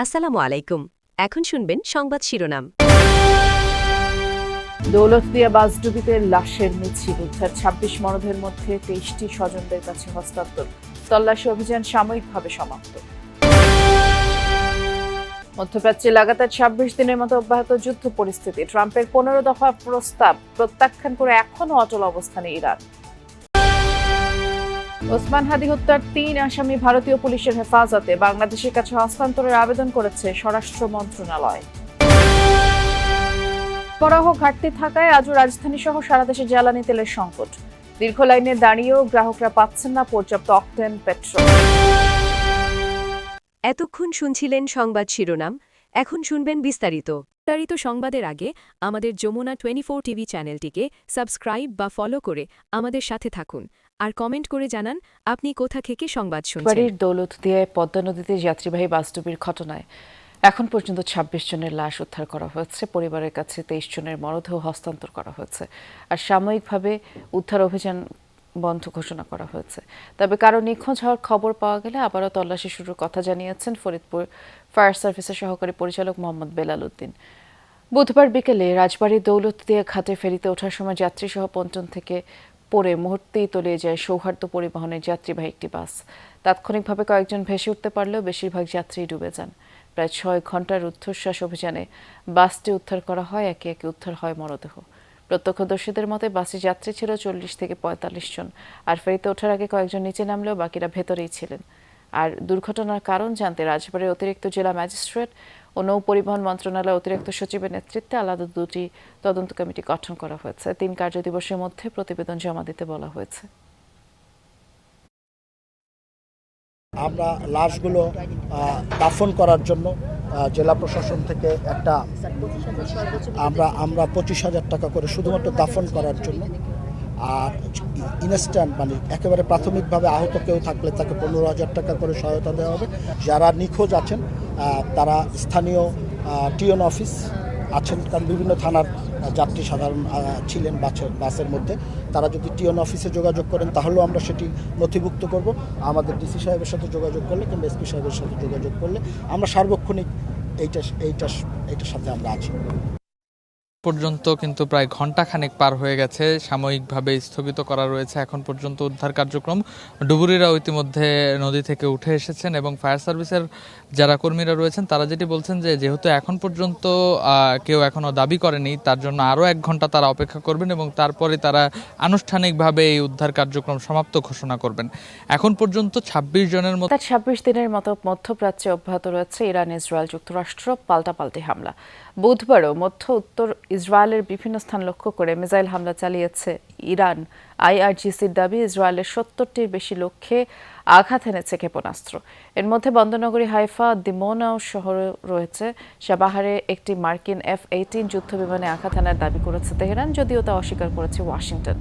আসসালামু আলাইকুম। এখন শুনবেন সংবাদ শিরোনাম। দৌলতদিয়া বাসডুবিতে লাশের মিছিল, উদ্ধার ২৬ মরদেহের মধ্যে ২৩টি স্বজনদের কাছে হস্তান্তর। তল্লাশি অভিযান সাময়িকভাবে সমাপ্ত। মধ্যপ্রাচ্যে লাগাতার ২৬ দিনের মতো অব্যাহত যুদ্ধ পরিস্থিতি। ট্রাম্পের ১৫ দফা প্রস্তাব প্রত্যাখ্যান করে এখনও অটল অবস্থানে ইরান। ওসমান হাদি হত্যার ৩ আসামি ভারতীয় পুলিশের হেফাজতে, বাংলাদেশের কাছে হস্তান্তরের আবেদন করেছে স্বরাষ্ট্র মন্ত্রণালয়। সরবরাহ ঘাটতি থাকায় আজও রাজধানী সহ সারা দেশে জ্বালানি তেলের সংকট। দীর্ঘ লাইনে দাঁড়িয়েও গ্রাহকরা পাচ্ছেন না পর্যাপ্ত অকটেন পেট্রোল। এতক্ষণ শুনছিলেন সংবাদ শিরোনাম, এখন শুনবেন বিস্তারিত। বিস্তারিত সংবাদের আগে আমাদের যমুনা 24 টিভি চ্যানেলটিকে সাবস্ক্রাইব বা ফলো করে আমাদের সাথে থাকুন আর কমেন্ট করে জানান আপনি কোথা থেকে সংবাদ শুনছেন। দৌলতদিয়ায় পদ্মা নদীতে যাত্রীবাহী বাসডুবির ঘটনায় এখন পর্যন্ত ২৬ জনের লাশ উদ্ধার করা হয়েছে। পরিবারের কাছে ২৩ জনের মরদেহ হস্তান্তর করা হয়েছে আর সাময়িকভাবে উদ্ধার অভিযান বন্ধ ঘোষণা করা হয়েছে। তবে কারো নিখোঁজ হওয়ার খবর পাওয়া গেলে আবারও তল্লাশি শুরুর কথা জানিয়েছেন ফরিদপুর ফায়ার সার্ভিসের সহকারী পরিচালক মোহাম্মদ বেলাল উদ্দিন। বুধবার বিকেলে রাজবাড়ীর দৌলতদিয়া ঘাটে ফেরিতে ওঠার সময় যাত্রীসহ পন্টন থেকে পড়ে মুহূর্তেই তলিয়ে যায় সৌহার্দ্য পরিবহনের যাত্রীবাহী একটি বাস। তাৎক্ষণিকভাবে কয়েকজন ভেসে উঠতে পারলেও বেশিরভাগ যাত্রী ডুবে যান। প্রায় ৬ ঘন্টার রুদ্ধশ্বাস অভিযানে বাসটি উদ্ধার করা হয়, একে একে উদ্ধার হয় মরদেহ। প্রত্যক্ষদর্শীদের মতে বাসে যাত্রী ছিল ৪০ থেকে ৪৫ জন, আর ফেরিতে ওঠার আগে কয়েকজন নিচে নামলেও বাকিরা ভেতরেই ছিলেন। আর দুর্ঘটনার কারণ জানতে রাজবাড়ীর অতিরিক্ত জেলা ম্যাজিস্ট্রেট ও নৌ পরিবহন মন্ত্রণালয়ের অতিরিক্ত সচিবের নেতৃত্বে আলাদা ২টি তদন্ত কমিটি গঠন করা হয়েছে। ৩ কার্যদিবসের মধ্যে প্রতিবেদন জমা দিতে বলা হয়েছে। আমরা লাশগুলো দাফন করার জন্য জেলা প্রশাসন থেকে একটা আমরা ২৫,০০০ টাকা করে শুধুমাত্র দাফন করার জন্য, আর ইনস্ট্যান্ট মানে একেবারে প্রাথমিকভাবে আহত কেউ থাকলে তাকে ১৫,০০০ টাকা করে সহায়তা দেওয়া হবে। যারা নিখোঁজ আছেন তারা স্থানীয় টিওন অফিস আছেন, কারণ বিভিন্ন থানার যাত্রী সাধারণ ছিলেন বাসের মধ্যে, তারা যদি টিওন অফিসে যোগাযোগ করেন তাহলেও আমরা সেটি নথিভুক্ত করব। আমাদের ডিসি সাহেবের সাথে যোগাযোগ করলে কিংবা এসপি সাহেবের সাথে যোগাযোগ করলে আমরা সার্বক্ষণিক এইটার সাথে আমরা আছি। পর্যন্ত কিন্তু প্রায় ঘণ্টাখানেক পার হয়ে গেছে, সাময়িকভাবে স্থগিত করা রয়েছে এখন পর্যন্ত উদ্ধার কার্যক্রম। ডুবুরিরাও ইতিমধ্যে নদী থেকে উঠে এসেছেন এবং ফায়ার সার্ভিসের যারা কর্মীরা রয়েছেন তারা যেটি বলছেন যে যেহেতু এখন পর্যন্ত কেউ এখনও দাবি করেনি, তার জন্য আরও ১ ঘন্টা তারা অপেক্ষা করবেন এবং তারপরে তারা আনুষ্ঠানিকভাবে এই উদ্ধার কার্যক্রম সমাপ্ত ঘোষণা করবেন। এখন পর্যন্ত ২৬ জনের মতো ২৬ দিনের মতো মধ্যপ্রাচ্যে অব্যাহত রয়েছে ইরান ইসরায়েল যুক্তরাষ্ট্র পাল্টাপাল্টি হামলা। বুধবারও মধ্য উত্তর ইসরায়েলের বিভিন্ন স্থান লক্ষ্য করে মিসাইল হামলা চালিয়েছে ইরান। আইআরজিসির দাবি ইসরায়েলের ৭০টির বেশি লক্ষ্যে আঘাত এনেছে ক্ষেপণাস্ত্র। এর মধ্যে বন্দরনগরী হাইফা, দিমোনাও শহরে রয়েছে। সাবাহারে একটি মার্কিন F-18 যুদ্ধবিমানে আঘাত হানার দাবি করেছে তেহরান, যদিও তা অস্বীকার করেছে ওয়াশিংটন।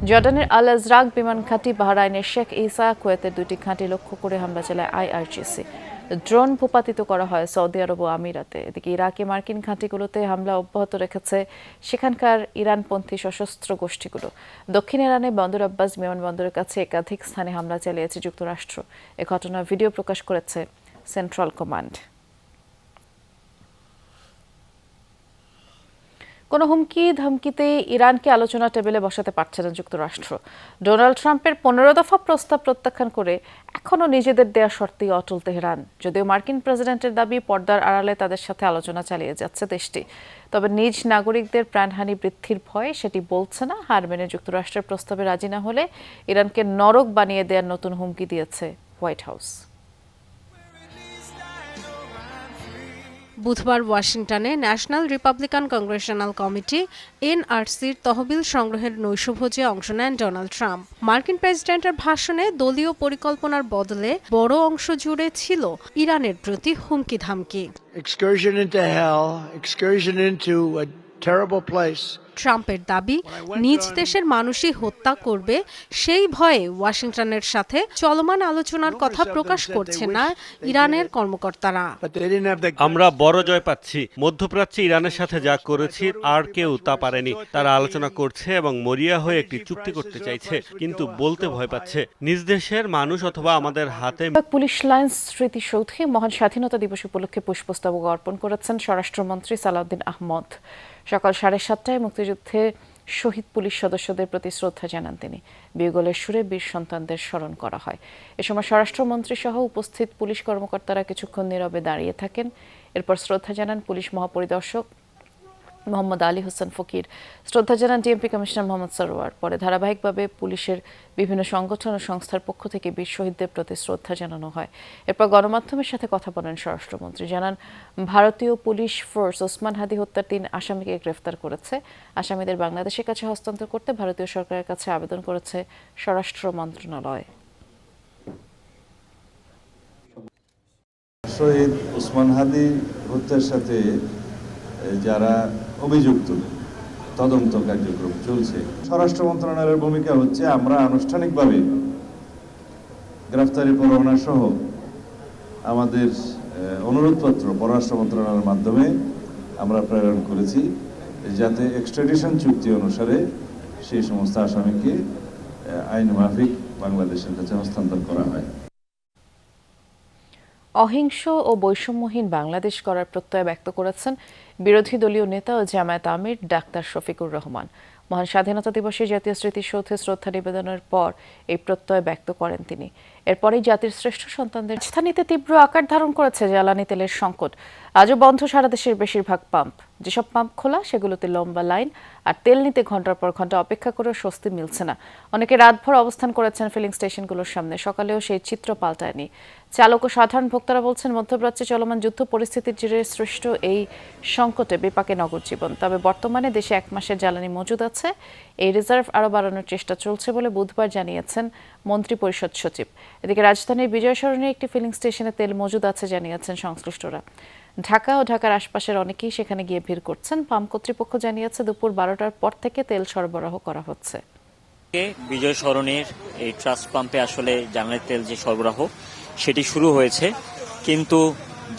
জর্ডানের আল আজরাক বিমান ঘাঁটি, বাহরাইনের শেখ ইসা, কুয়েতের ২টি ঘাঁটি লক্ষ্য করে হামলা চালায় আইআরজিসি। ড্রোন ভূপাতিত করা হয় সৌদি আরব ও আমিরাতে। এদিকে ইরাকে মার্কিন ঘাঁটিগুলোতে হামলা অব্যাহত রেখেছে সেখানকার ইরানপন্থী সশস্ত্র গোষ্ঠীগুলো। দক্ষিণ ইরানে বন্দর আব্বাস বিমানবন্দরের কাছে একাধিক স্থানে হামলা চালিয়েছে যুক্তরাষ্ট্র। এ ঘটনার ভিডিও প্রকাশ করেছে সেন্ট্রাল কমান্ড। কোনো হুমকি ধমকিতে ইরানকে আলোচনা টেবিলে বসাতে পারছে না যুক্তরাষ্ট্র। ডোনাল্ড ট্রাম্পের ১৫ দফা প্রস্তাব প্রত্যাখ্যান করে এখনও নিজেদের দেয়া শর্তেই অটল তেহরান। যদিও মার্কিন প্রেসিডেন্টের দাবি পর্দার আড়ালে তাদের সাথে আলোচনা চালিয়ে যাচ্ছে দেশটি, তবে নিজ নাগরিকদের প্রাণহানি বৃদ্ধির ভয়ে সেটি বলছে না। হার মেনে যুক্তরাষ্ট্রের প্রস্তাবে রাজি না হলে ইরানকে নরক বানিয়ে দেওয়ার নতুন হুমকি দিয়েছে হোয়াইট হাউস। বুধবার ওয়াশিংটনে ন্যাশনাল রিপাবলিকান কংগ্রেশনাল কমিটি NRCর তহবিল সংগ্রহের নৈশভোজে অংশ নেন ডোনাল্ড ট্রাম্প। মার্কিন প্রেসিডেন্টের ভাষণে দলীয় পরিকল্পনার বদলে বড় অংশ জুড়ে ছিল ইরানের প্রতি হুমকি ধামকি। ট্রাম্পের দাবি, নিজ দেশের মানুষই হত্যা করবে সেই ভয়ে ওয়াশিংটনের সাথে চলমান আলোচনার কথা প্রকাশ করছে না ইরানের কর্মকর্তারা। আমরা বড় জয় পাচ্ছি। মধ্যপ্রাচ্যে ইরানের সাথে যা করেছি আর কেউ তা পারেনি। তারা আলোচনা করছে এবং মরিয়া হয়ে একটি চুক্তি করতে চাইছে, কিন্তু বলতে ভয় পাচ্ছে। নিজ দেশের মানুষ অথবা আমাদের হাতে। পুলিশ লাইন্স স্মৃতিসৌধে মহান স্বাধীনতা দিবস উপলক্ষে পুষ্পস্তবক অর্পণ করেছেন স্বরাষ্ট্রমন্ত্রী সালাউদ্দিন আহমদ। সকাল 7:30টায় মুক্তিযুদ্ধে শহীদ পুলিশ সদস্যদের প্রতি শ্রদ্ধা জানান তিনি। বিয়োগলের সুরে বীর সন্তানদের স্মরণ করা হয়। এ সময় স্বরাষ্ট্রমন্ত্রী সহ উপস্থিত পুলিশ কর্মকর্তারা কিছুক্ষণ নীরবে দাঁড়িয়ে থাকেন। এরপর শ্রদ্ধা জানান পুলিশ মহাপরিদর্শক মোহাম্মদ আলী হোসেন ফকির, শ্রদ্ধা জানান ডিএমপি কমিশনার মোহাম্মদ সরোয়ার। পরে ধারাবাহিকভাবে পুলিশের বিভিন্ন সংগঠন ও সংস্থার পক্ষ থেকে বীর শহীদদের প্রতি শ্রদ্ধা জানানো হয়। এরপর গণমাধ্যমের সাথে কথা বলেন স্বরাষ্ট্রমন্ত্রী। জানান, ভারতীয় পুলিশ ফোর্স ওসমান হাদি হত্যার 3 আসামিকে গ্রেফতার করেছে। আসামিদের বাংলাদেশের কাছে হস্তান্তর করতে ভারতীয় সরকারের কাছে আবেদন করেছে স্বরাষ্ট্র মন্ত্রণালয়। শহীদ ওসমান হাদি হত্যার সাথে যারা অভিযুক্ত, তদন্ত কার্যক্রম চলছে। স্বরাষ্ট্র মন্ত্রণালয়ের ভূমিকা হচ্ছে আমরা আনুষ্ঠানিকভাবে গ্রেফতারি পরোয়ানা সহ আমাদের অনুরোধপত্র পররাষ্ট্র মন্ত্রণালয়ের মাধ্যমে আমরা প্রেরণ করেছি, যাতে এক্সট্রাডিশন চুক্তি অনুসারে সেই সমস্ত আসামিকে আইন মাফিক বাংলাদেশের কাছে হস্তান্তর করা হয়। অহিংস ও বৈষম্যহীন বাংলাদেশ গড়ার প্রত্যয় ব্যক্ত করেছেন বিরোধী দলীয় নেতা ও জামায়াত আমির ডাক্তার শফিকুর রহমান। মহান স্বাধীনতা দিবসে জাতীয় স্মৃতিসৌধে শ্রদ্ধা নিবেদনের পর এই প্রত্যয় ব্যক্ত করেন তিনি। এরপরেই জাতির শ্রেষ্ঠ সন্তানদের রাজধানীতে তীব্র আকার ধারণ করেছে জ্বালানি তেলের সংকট। আজও বন্ধ সারা দেশের বেশিরভাগ পাম্প। যেসব পাম্প খোলা সেগুলোতে লম্বা লাইন, আর তেল নিতে ঘন্টার পর ঘন্টা অপেক্ষা করেও স্বস্তি মিলছে না। অনেকে রাতভর অবস্থান করেছেন ফিলিং স্টেশনগুলোর সামনে। সকালেও সেই চিত্র পাল্টায়নি। চালক ও সাধারণ ভোক্তারা বলছেন, মধ্যপ্রাচ্যে চলমান যুদ্ধ পরিস্থিতির জেরে সৃষ্ট এই সংকটে বিপাকে নগর জীবন। তবে বর্তমানে দেশে 1 মাসের জ্বালানি মজুদ আছে। এই রিজার্ভ আরও বাড়ানোর চেষ্টা চলছে বলে বুধবার জানিয়েছেন মন্ত্রিপরিষদ সচিব। এদিকে রাজধানীর বিজয় সরণির একটি ফিলিং স্টেশনে তেল মজুদ আছে জানিয়েছেন সংশ্লিষ্টরা। ঢাকা ও ঢাকার আশপাশের অনেকেই সেখানে গিয়ে ভিড় করছেন। পাম্প কর্তৃপক্ষ জানিয়েছে দুপুর 12টার পর থেকে তেল সরবরাহ করা হচ্ছে। বিজয় সরণির এই ট্রাস্ট পাম্পে আসলে জ্বালানি তেল যে সরবরাহ সেটি শুরু হয়েছে, কিন্তু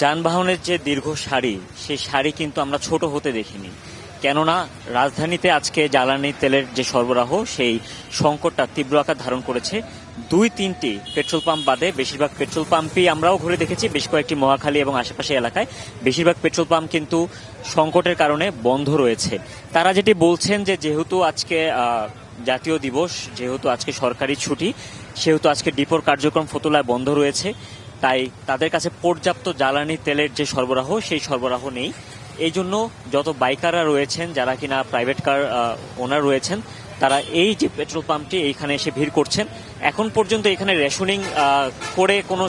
যানবাহনের যে দীর্ঘ সারি, সেই সারি কিন্তু আমরা ছোট হতে দেখিনি। কেননা রাজধানীতে আজকে জ্বালানি তেলের যে সরবরাহ, সেই সংকটটা তীব্র আকার ধারণ করেছে। 2-3টি পেট্রোল পাম্প বাদে বেশিরভাগ পেট্রোল পাম্পই আমরাও ঘুরে দেখেছি, বেশ কয়েকটি মহাখালী এবং আশেপাশে এলাকায় বেশিরভাগ পেট্রোল পাম্প কিন্তু সংকটের কারণে বন্ধ রয়েছে। তারা যেটি বলছেন যে যেহেতু আজকে জাতীয় দিবস, যেহেতু আজকে সরকারি ছুটি, সেহেতু আজকে ডিপোর কার্যক্রম ফতুল্লায় বন্ধ রয়েছে, তাই তাদের কাছে পর্যাপ্ত জ্বালানি তেলের যে সরবরাহ, সেই সরবরাহ নেই। এই জন্য যত বাইকাররা রয়েছেন, যারা কিনা প্রাইভেট কার ওনার রয়েছেন, তারা এই যে পেট্রোল পাম্পটি এইখানে এসে ভিড় করছেন। এখন পর্যন্ত এখানে রেশনিং করে কোনো